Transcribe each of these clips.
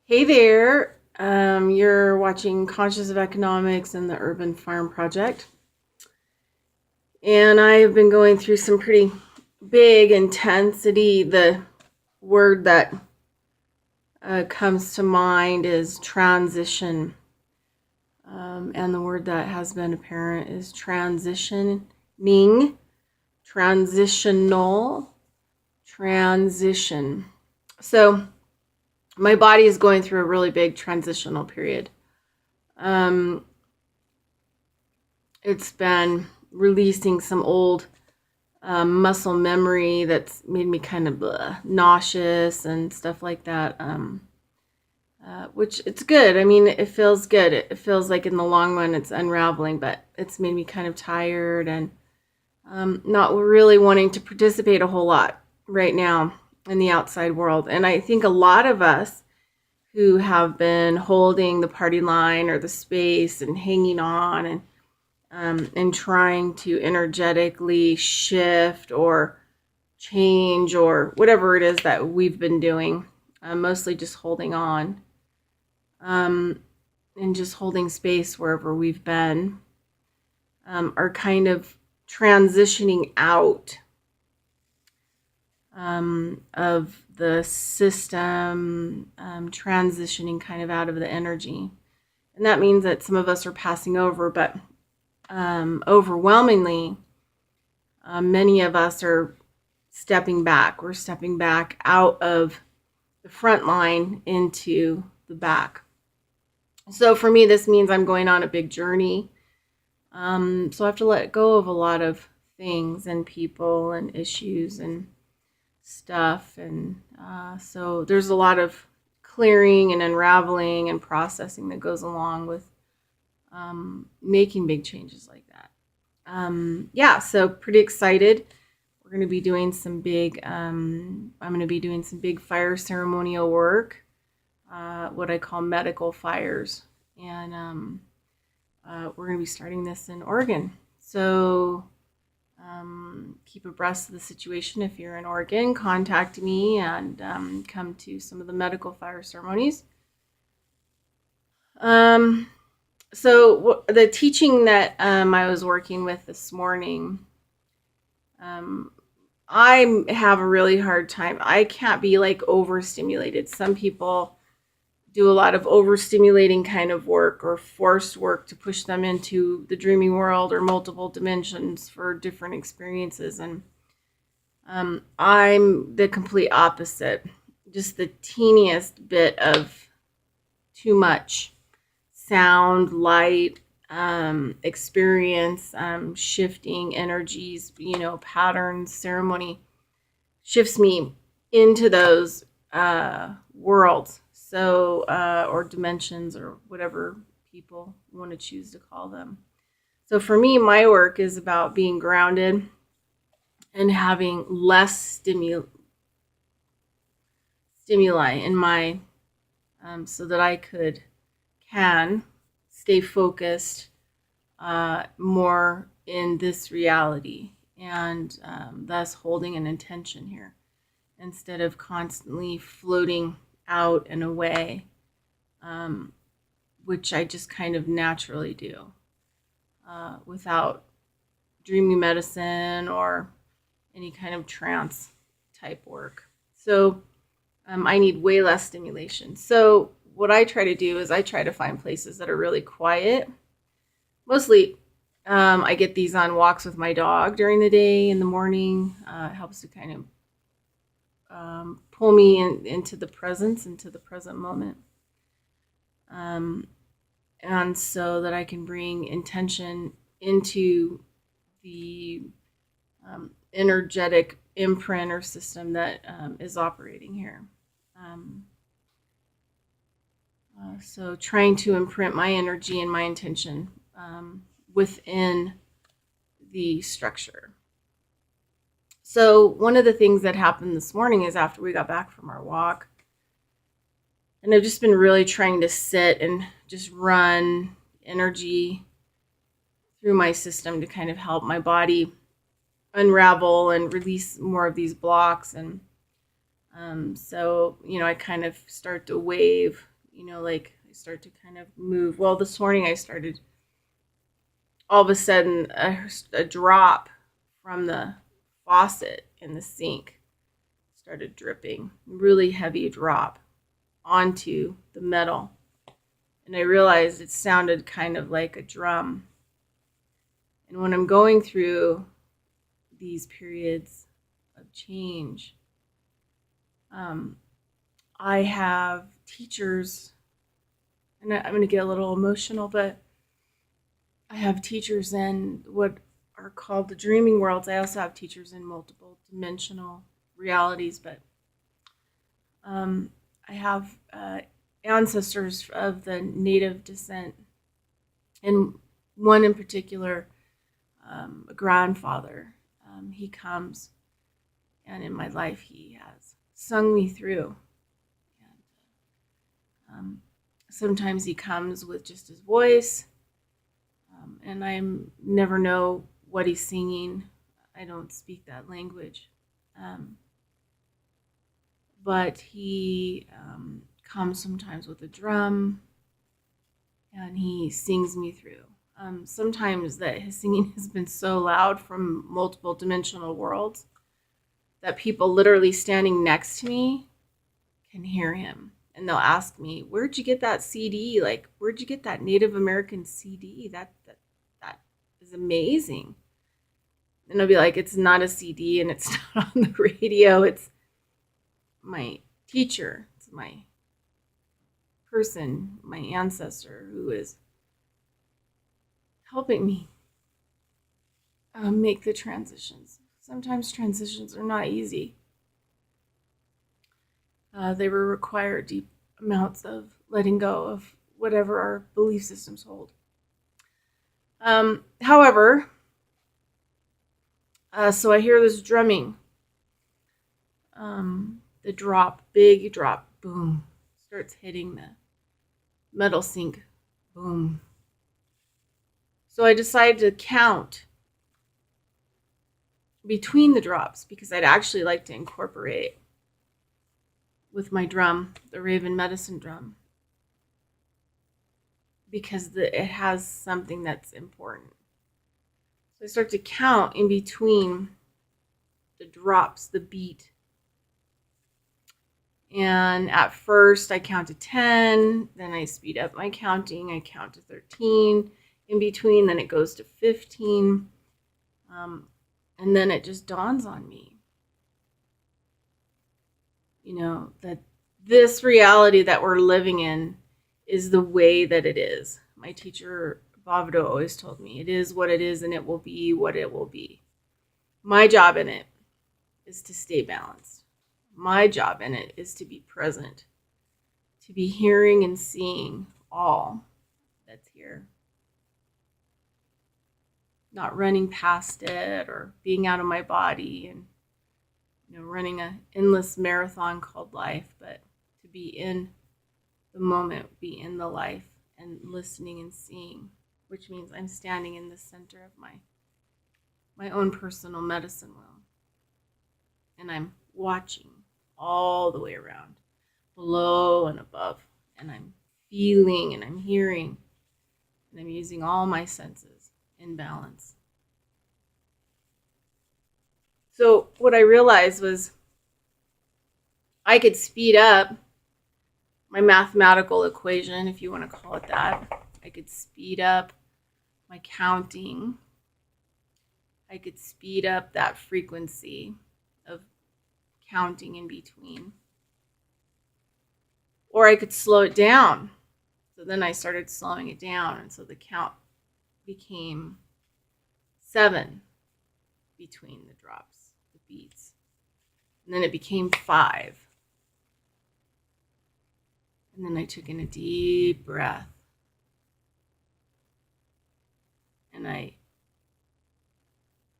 Hey there, you're watching Conscious of Economics and the Urban Farm Project. And I have been going through some pretty big intensity. The word that comes to mind is transition. And the word that has been apparent is transitioning, transitional, transition. So my body is going through a really big transitional period. It's been releasing some old muscle memory that's made me kind of nauseous and stuff like that. Which it's good. I mean, it feels good. It feels like in the long run it's unraveling, but it's made me kind of tired and not really wanting to participate a whole lot right now in the outside world. And I think a lot of us who have been holding the party line or the space and hanging on and trying to energetically shift or change or whatever it is that we've been doing, mostly just holding on and just holding space wherever we've been, are kind of transitioning out of the system, transitioning kind of out of the energy. And that means that some of us are passing over, but overwhelmingly, many of us are stepping back. We're stepping back out of the front line into the back. So for me, this means I'm going on a big journey. So I have to let go of a lot of things and people and issues and stuff. And so there's a lot of clearing and unraveling and processing that goes along with making big changes like that. So pretty excited. We're going to be doing some big, I'm going to be doing some big fire ceremonial work, what I call medical fires. And we're going to be starting this in Oregon. So keep abreast of the situation. If you're in Oregon, contact me and come to some of the medical fire ceremonies. So the teaching that I was working with this morning, I have a really hard time. I can't be like overstimulated. Some people do a lot of overstimulating kind of work or forced work to push them into the dreaming world or multiple dimensions for different experiences. And I'm the complete opposite. Just the teeniest bit of too much sound, light, experience, shifting energies, patterns, ceremony shifts me into those worlds. So, or dimensions or whatever people want to choose to call them. So for me, my work is about being grounded and having less stimuli in my, so that I can stay focused more in this reality and thus holding an intention here instead of constantly floating out and away, which I just kind of naturally do without dreamy medicine or any kind of trance type work. So I need way less stimulation. So what I try to do is I try to find places that are really quiet. Mostly I get these on walks with my dog during the day in the morning. It helps to kind of pull me into the present moment. And so that I can bring intention into the energetic imprint or system that is operating here. So trying to imprint my energy and my intention within the structure. So one of the things that happened this morning is after we got back from our walk, and I've just been really trying to sit and just run energy through my system to kind of help my body unravel and release more of these blocks. And so, I kind of start to wave like I start to kind of move. Well, this morning I started, all of a sudden, a drop from the faucet in the sink started dripping, really heavy drop onto the metal. And I realized it sounded kind of like a drum. And when I'm going through these periods of change, I have teachers, and I'm going to get a little emotional, but I have teachers in what are called the dreaming worlds. I also have teachers in multiple dimensional realities, but I have ancestors of the native descent, and one in particular, a grandfather. He comes, and in my life, he has sung me through. And sometimes he comes with just his voice, and I never know what he's singing. I don't speak that language. But he comes sometimes with a drum, and he sings me through. Sometimes that his singing has been so loud from multiple dimensional worlds that people literally standing next to me can hear him. And they'll ask me, "Where'd you get that CD? Like, where'd you get that Native American CD? That is amazing." And I'll be like, "It's not a CD, and it's not on the radio. It's my teacher. It's my person, my ancestor, who is helping me make the transitions." Sometimes transitions are not easy. They will require deep amounts of letting go of whatever our belief systems hold. However, so I hear this drumming. The drop, big drop, boom, starts hitting the metal sink, boom. So I decided to count between the drops because I'd actually like to incorporate with my drum, the Raven Medicine drum, because it has something that's important. So I start to count in between the drops, the beat. And at first I count to 10, then I speed up my counting. I count to 13 in between, then it goes to 15. And then it just dawns on me, that this reality that we're living in is the way that it is. My teacher, Bhavdo, always told me, it is what it is and it will be what it will be. My job in it is to stay balanced. My job in it is to be present, to be hearing and seeing all that's here. Not running past it or being out of my body and running an endless marathon called life, but to be in the moment, be in the life and listening and seeing, which means I'm standing in the center of my own personal medicine wheel. And I'm watching all the way around, below and above, and I'm feeling and I'm hearing, and I'm using all my senses in balance. So what I realized was I could speed up my mathematical equation, if you want to call it that. I could speed up my counting. I could speed up that frequency of counting in between. Or I could slow it down. So then I started slowing it down, and so the count became 7 between the drops, the beats. And then it became 5. And then I took in a deep breath. And I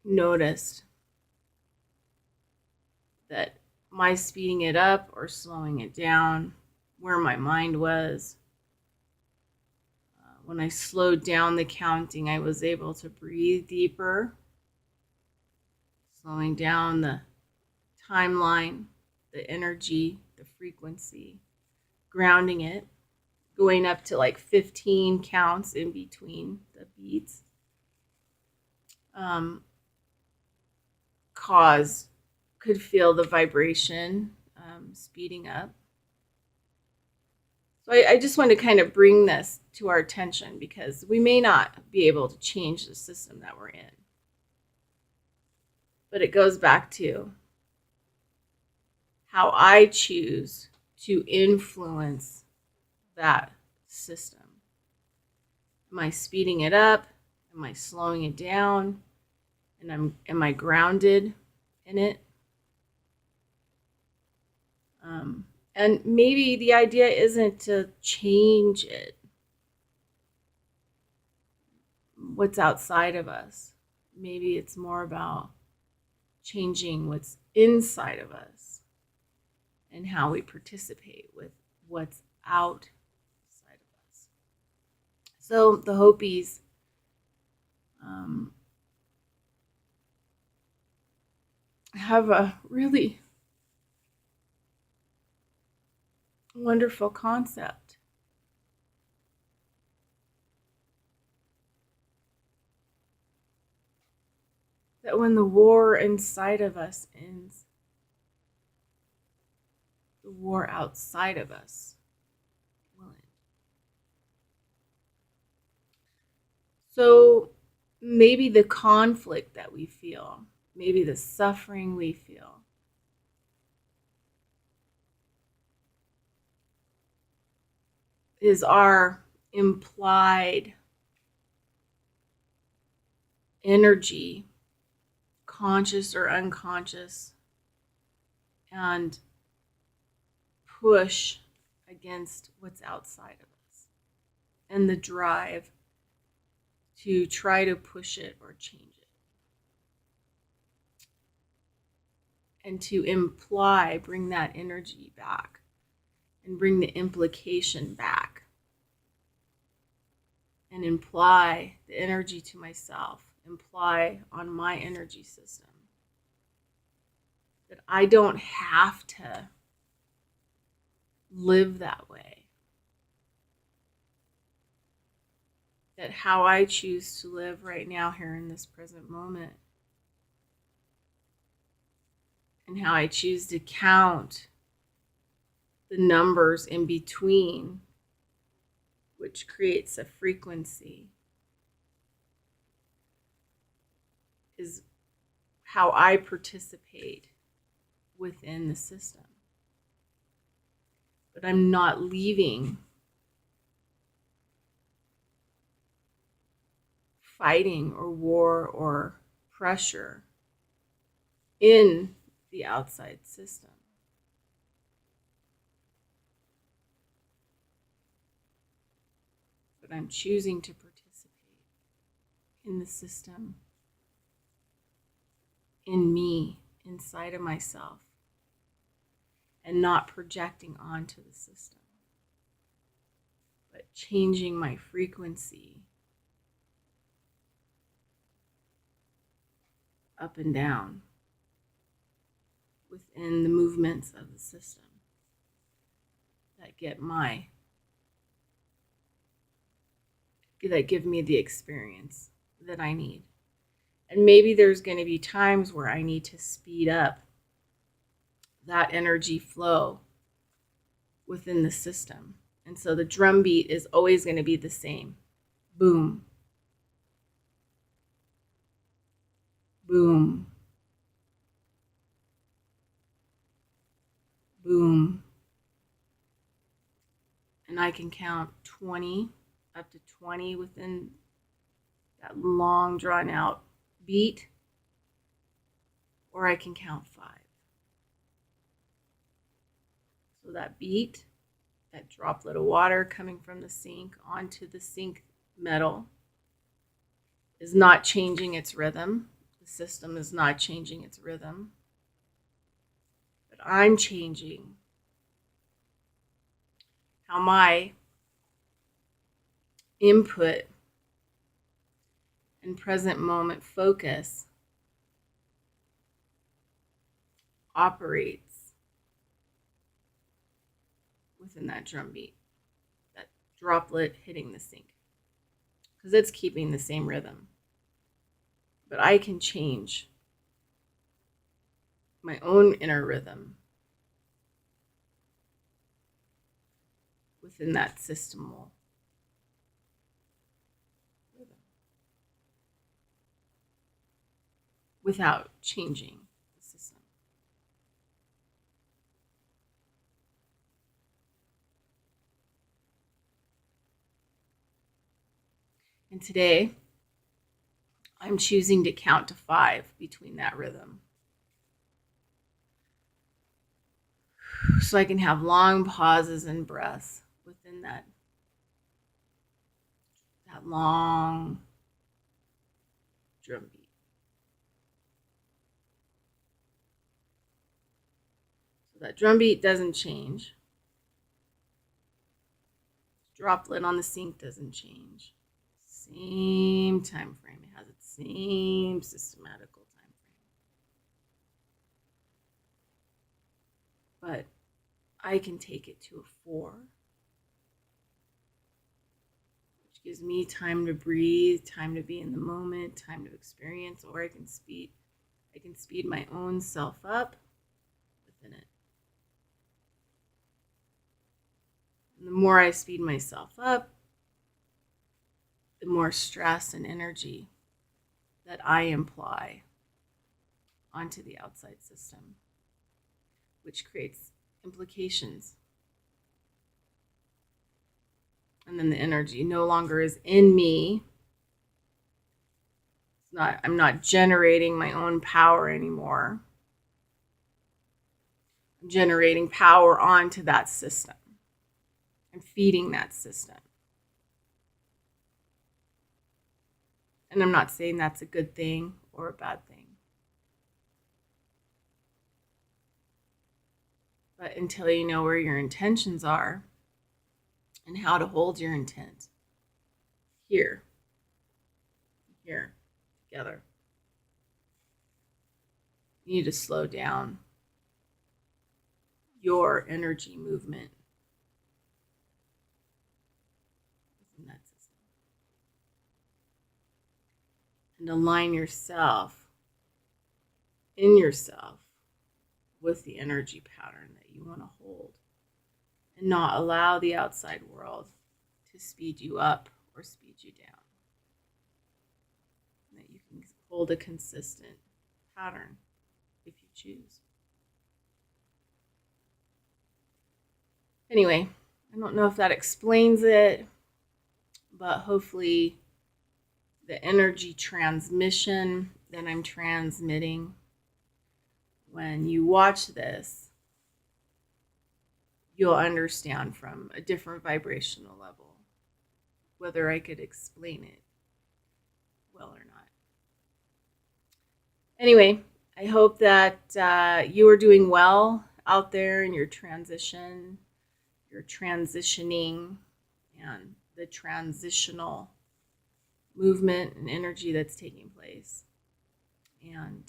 noticed that my speeding it up or slowing it down, where my mind was. When I slowed down the counting, I was able to breathe deeper, slowing down the timeline, the energy, the frequency, grounding it, going up to like 15 counts in between the beats, could feel the vibration speeding up. So I just want to kind of bring this to our attention because we may not be able to change the system that we're in. But it goes back to how I choose to influence that system. Am I speeding it up? Am I slowing it down? And am I grounded in it? And maybe the idea isn't to change it, what's outside of us. Maybe it's more about changing what's inside of us and how we participate with what's outside of us. So the Hopis have a really wonderful concept. That when the war inside of us ends, the war outside of us will end. So maybe the conflict that we feel, maybe the suffering we feel, is our implied energy, conscious or unconscious, and push against what's outside of us, and the drive to try to push it or change it. And to imply, bring that energy back and bring the implication back and imply the energy to myself, imply on my energy system that I don't have to live that way. That how I choose to live right now, here in this present moment, and how I choose to count the numbers in between, which creates a frequency, is how I participate within the system. But I'm not leaving fighting or war or pressure in the outside system. But I'm choosing to participate in the system, in me, inside of myself, and not projecting onto the system, but changing my frequency up and down within the movements of the system that give me the experience that I need. And maybe there's going to be times where I need to speed up that energy flow within the system. And so the drum beat is always going to be the same. Boom. Boom. Boom. And I can count 20, up to 20 within that long drawn out beat, or I can count 5. So that beat, that droplet of water coming from the sink onto the sink metal, is not changing its rhythm. The system is not changing its rhythm. But I'm changing how my input and present moment focus operates within that drum beat, that droplet hitting the sink, because it's keeping the same rhythm. But I can change my own inner rhythm within that systemal rhythm without changing the system. And today, I'm choosing to count to 5 between that rhythm, so I can have long pauses and breaths within that long drum beat. So that drum beat doesn't change. Droplet on the sink doesn't change. Same time frame. It has its same systematical time frame. But I can take it to a 4, which gives me time to breathe, time to be in the moment, time to experience, or I can speed my own self up within it. And the more I speed myself up, the more stress and energy that I imply onto the outside system, which creates implications. And then the energy no longer is in me. I'm not generating my own power anymore. I'm generating power onto that system. I'm feeding that system. And I'm not saying that's a good thing or a bad thing. But until you know where your intentions are and how to hold your intent here, together, you need to slow down your energy movement within that system and align yourself with the energy pattern that you want to hold, and not allow the outside world to speed you up or speed you down. And that you can hold a consistent pattern if you choose. Anyway, I don't know if that explains it, but hopefully the energy transmission that I'm transmitting when you watch this, you'll understand from a different vibrational level whether I could explain it well or not. Anyway, I hope that you are doing well out there in your transition, your transitioning, and the transitional movement and energy that's taking place. And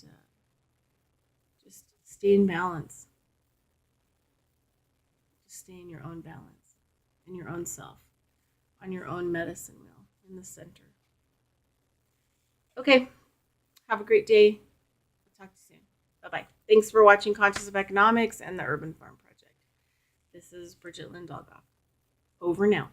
just stay in balance. Just stay in your own balance, in your own self, on your own medicine wheel, in the center. Okay, have a great day. I'll talk to you soon. Bye-bye. Thanks for watching Conscious of Economics and the Urban Farm Project. This is Bridget Lynn Dolgoff. Over now.